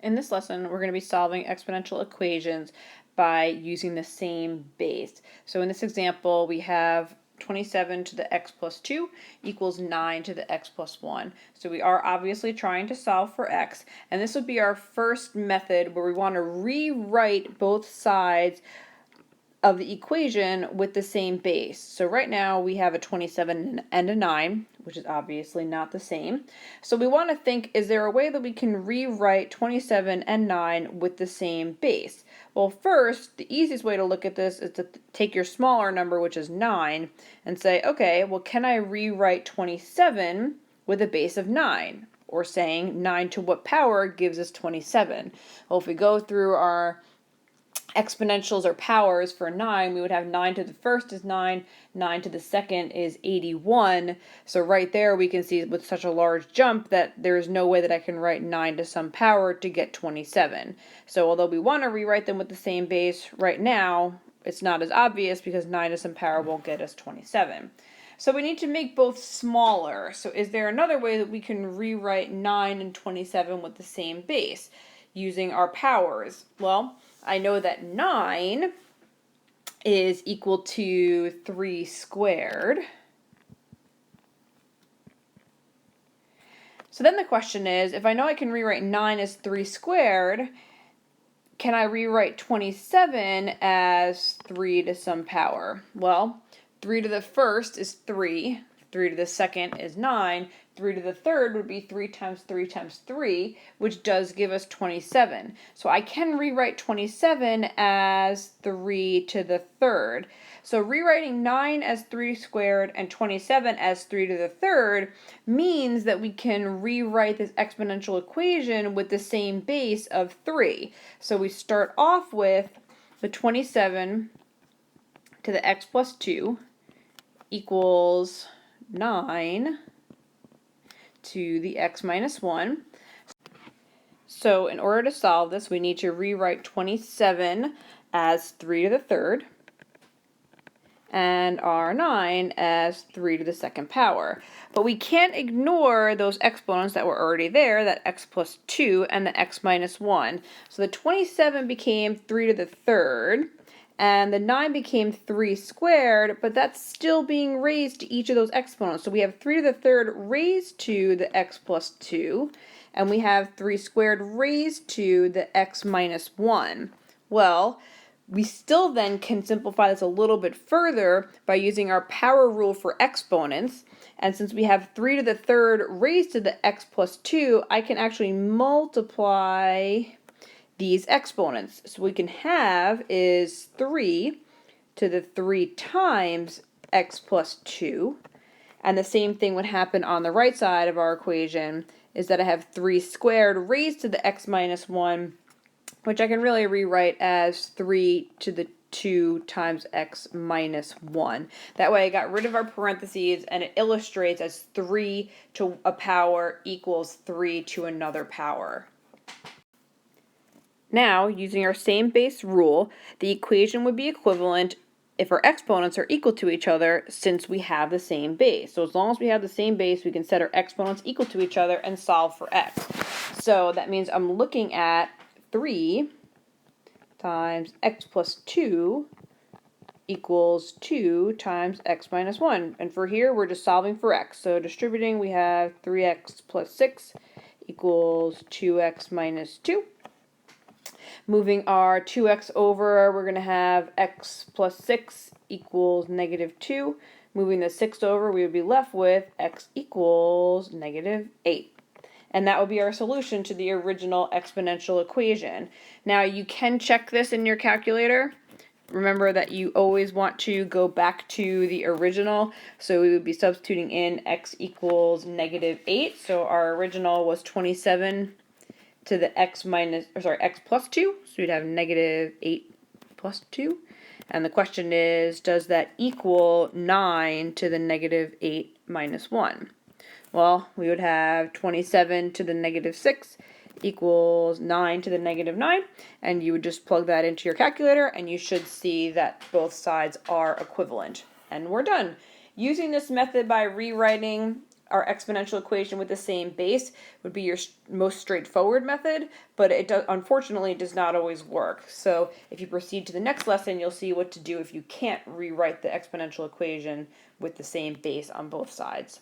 In this lesson, we're going to be solving exponential equations by using the same base. So in this example, we have 27 to the x plus 2 equals 9 to the x plus 1. So we are obviously trying to solve for x, and this would be our first method where we want to rewrite both sides of the equation with the same base. So right now we have a 27 and a 9, which is obviously not the same. So we want to think, is there a way that we can rewrite 27 and 9 with the same base? Well, first, the easiest way to look at this is to take your smaller number, which is 9, and say, okay, well, can I rewrite 27 with a base of 9? Or saying 9 to what power gives us 27? Well, if we go through our exponentials or powers for 9, we would have 9 to the first is 9, 9 to the second is 81. So right there we can see with such a large jump that there is no way that I can write 9 to some power to get 27. So although we want to rewrite them with the same base, right now it's not as obvious because 9 to some power won't get us 27. So we need to make both smaller. So is there another way that we can rewrite 9 and 27 with the same base using our powers? Well, I know that 9 is equal to 3 squared. So then the question is, if I know I can rewrite 9 as 3 squared, can I rewrite 27 as 3 to some power? Well, 3 to the first is 3, 3 to the second is 9, 3 to the third would be 3 times 3 times 3, which does give us 27. So I can rewrite 27 as 3 to the third. So rewriting 9 as 3 squared and 27 as 3 to the third means that we can rewrite this exponential equation with the same base of 3. So we start off with the 27 to the x plus 2 equals 9 to the x minus 1. So in order to solve this, we need to rewrite 27 as 3 to the third and our 9 as 3 to the second power. But we can't ignore those exponents that were already there, that x plus 2 and the x minus 1. So the 27 became 3 to the third, and the 9 became 3 squared, but that's still being raised to each of those exponents. So we have 3 to the third raised to the x plus 2, and we have 3 squared raised to the x minus 1. Well, we still then can simplify this a little bit further by using our power rule for exponents. And since we have 3 to the third raised to the x plus 2, I can actually multiply these exponents. So what we can have is 3 to the 3 times x plus 2. And the same thing would happen on the right side of our equation, is that I have 3 squared raised to the x minus 1, which I can really rewrite as 3 to the 2 times x minus 1. That way I got rid of our parentheses, and it illustrates as 3 to a power equals 3 to another power. Now, using our same base rule, the equation would be equivalent if our exponents are equal to each other, since we have the same base. So as long as we have the same base, we can set our exponents equal to each other and solve for x. So that means I'm looking at 3 times x plus 2 equals 2 times x minus 1. And for here, we're just solving for x. So distributing, we have 3x plus 6 equals 2x minus 2. Moving our 2x over, we're going to have x plus 6 equals negative 2. Moving the 6 over, we would be left with x equals negative 8. And that would be our solution to the original exponential equation. Now, you can check this in your calculator. Remember that you always want to go back to the original. So we would be substituting in x equals negative 8. So our original was 27 to the x plus 2. So we'd have negative 8 plus 2. And the question is, does that equal 9 to the negative 8 minus 1? Well, we would have 27 to the negative 6 equals 9 to the negative 9, and you would just plug that into your calculator, and you should see that both sides are equivalent. And we're done. Using this method by rewriting our exponential equation with the same base would be your most straightforward method, but it unfortunately does not always work. So if you proceed to the next lesson, you'll see what to do if you can't rewrite the exponential equation with the same base on both sides.